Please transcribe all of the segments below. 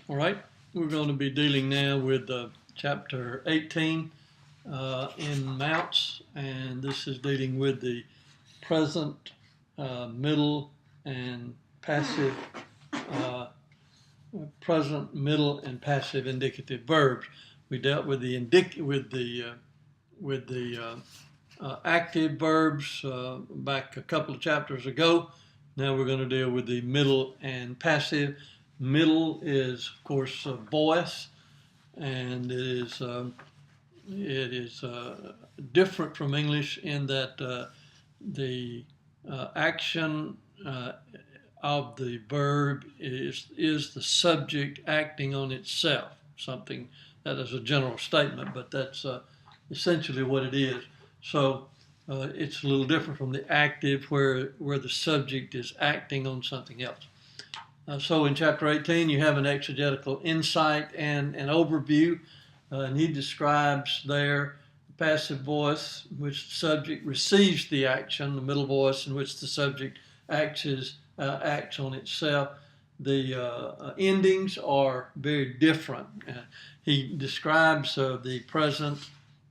All right, we're going to be dealing now with chapter 18 in Mounce, and this is dealing with the present, middle, and passive, uh, present, middle, and passive indicative verbs. We dealt with the active verbs back a couple of chapters ago. Now we're going to deal with the middle and passive. Middle is, of course, voice, and it is different from English in that the action of the verb is the subject acting on itself. Something that is a general statement, but that's essentially what it is. So it's a little different from the active where the subject is acting on something else. So in chapter 18, you have an exegetical insight and an overview, and he describes there the passive voice, in which the subject receives the action, the middle voice, in which the subject acts on itself. The endings are very different. He describes the present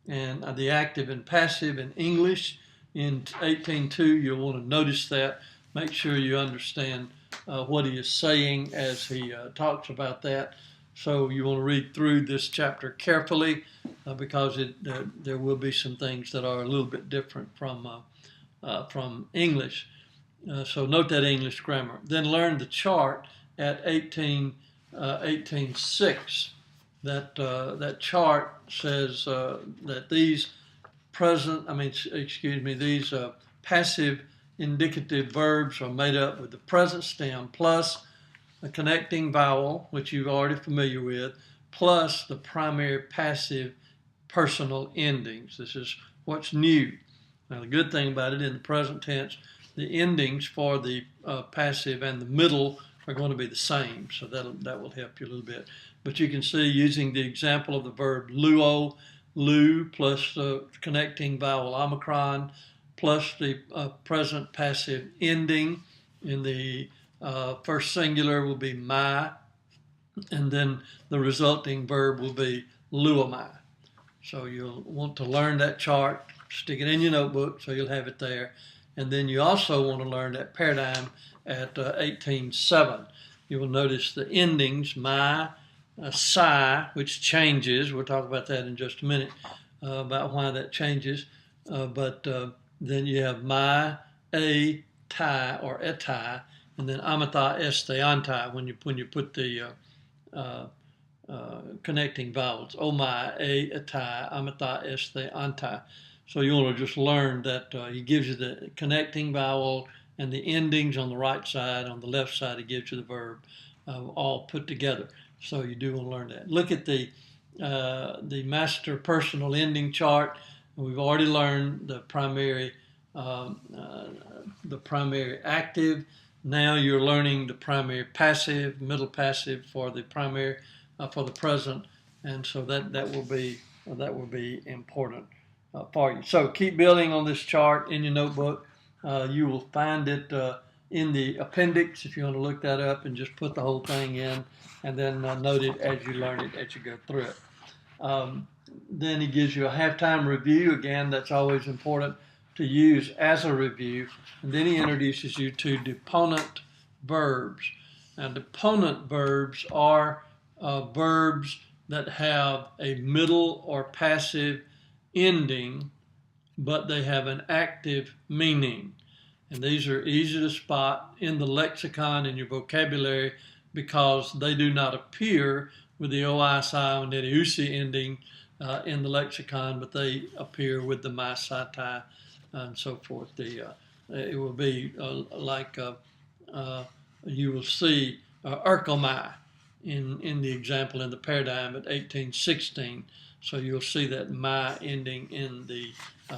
and the active and passive in English. In 18.2, you'll want to notice that. Make sure you understand what he is saying as he talks about that. So you want to read through this chapter carefully because there will be some things that are a little bit different from English. So note that English grammar. Then learn the chart at 18.6. That chart says that these passive indicative verbs are made up with the present stem plus a connecting vowel, which you're already familiar with, plus the primary passive personal endings. This is what's new. Now, the good thing about it in the present tense, the endings for the passive and the middle are going to be the same, so that will help you a little bit. But you can see using the example of the verb luo, lu plus the connecting vowel omicron, plus the present passive ending in the first singular will be my, and then the resulting verb will be luomai. So you'll want to learn that chart, stick it in your notebook so you'll have it there. And then you also want to learn that paradigm at 18.7. You will notice the endings, my, psi, which changes. We'll talk about that in just a minute, about why that changes. But then you have my, a, tai, or etai, and then amata, este, antai, when you put the connecting vowels. O my, a, etai, amata, este, antai. So you want to just learn that he gives you the connecting vowel and the endings on the right side. On the left side, he gives you the verb all put together. So you do want to learn that. Look at the master personal ending chart. We've already learned the primary active. Now you're learning the primary passive, middle passive for the primary for the present, and so that will be important for you. So keep building on this chart in your notebook. You will find it in the appendix if you want to look that up, and just put the whole thing in, and then note it as you learn it, as you go through it. Then he gives you a halftime review. Again, that's always important to use as a review. And then he introduces you to deponent verbs. Now, deponent verbs are verbs that have a middle or passive ending, but they have an active meaning. And these are easy to spot in the lexicon, in your vocabulary, because they do not appear with the OISI and the UCI ending in the lexicon, but they appear with the MySci-Tai and so forth. It will be like you will see Erkomai in the example in the paradigm at 18.16. So you'll see that my ending in the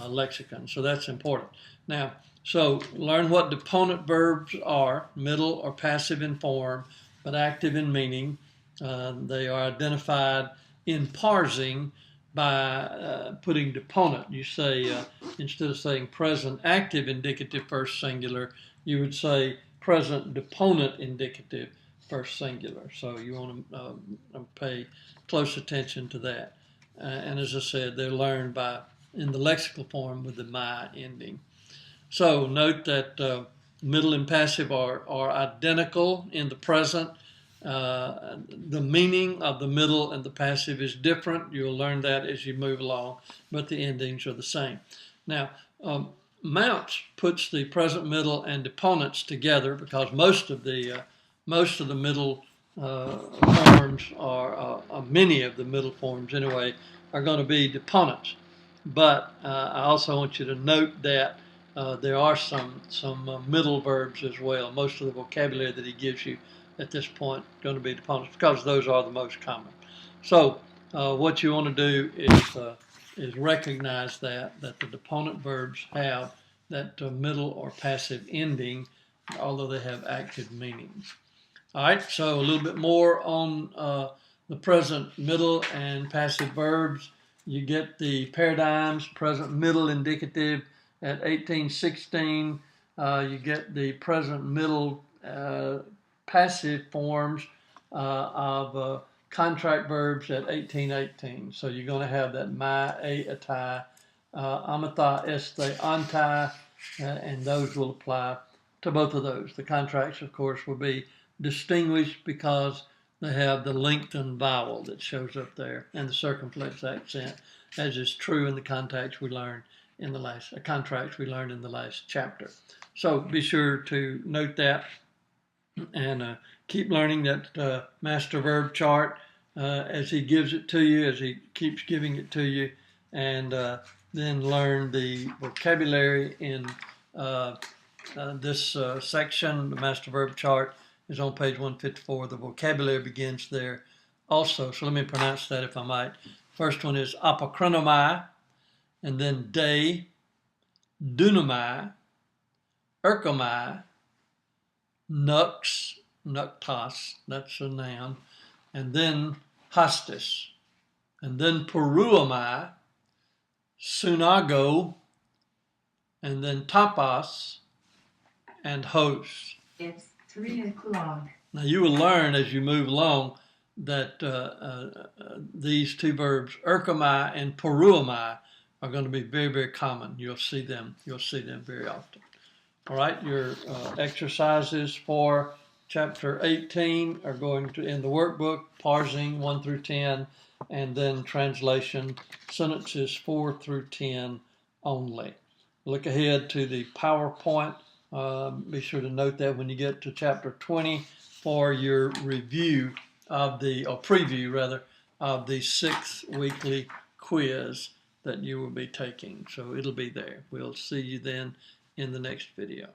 lexicon. So that's important. Now, so learn what deponent verbs are, middle or passive in form, but active in meaning. They are identified in parsing by putting deponent. You say, instead of saying present active indicative first singular, you would say present deponent indicative first singular. So you want to pay close attention to that. And as I said, they're learned in the lexical form with the my ending. So note that middle and passive are identical in the present. The meaning of the middle and the passive is different. You'll learn that as you move along, but the endings are the same. Now, Mounce puts the present, middle, and deponents together because most of the middle forms are many of the middle forms anyway are going to be deponents. But I also want you to note that there are some middle verbs as well. Most of the vocabulary that he gives you at this point going to be deponents because those are the most common. So what you want to do is recognize that the deponent verbs have that middle or passive ending, although they have active meanings. All right, so a little bit more on the present, middle, and passive verbs. You get the paradigms, present, middle, indicative at 1816. You get the present, middle, passive forms of contract verbs at 1818. So you're going to have that my, a, atai, amatha, este, antai, and those will apply to both of those. The contracts, of course, will be distinguished because they have the lengthened vowel that shows up there and the circumflex accent, as is true in the contracts we learned in the last chapter. So be sure to note that and keep learning that master verb chart as he gives it to you, as he keeps giving it to you, and then learn the vocabulary in this section. The master verb chart is on page 154. The vocabulary begins there also. So let me pronounce that if I might. First one is apokrinomai, and then day, dunamai, erkomai, nux, nuktas, that's a noun, and then hostis, and then peruamai, sunago, and then tapas, and hos. It's 3 o'clock. Now you will learn as you move along that these two verbs, erkomai and peruamai, are going to be very, very common. You'll see them very often. All right, your exercises for chapter 18 are going to in the workbook, parsing 1 through 10, and then translation, sentences 4 through 10 only. Look ahead to the PowerPoint. Be sure to note that when you get to chapter 20 for your review of preview rather, of the 6th weekly quiz that you will be taking. So it'll be there. We'll see you then in the next video.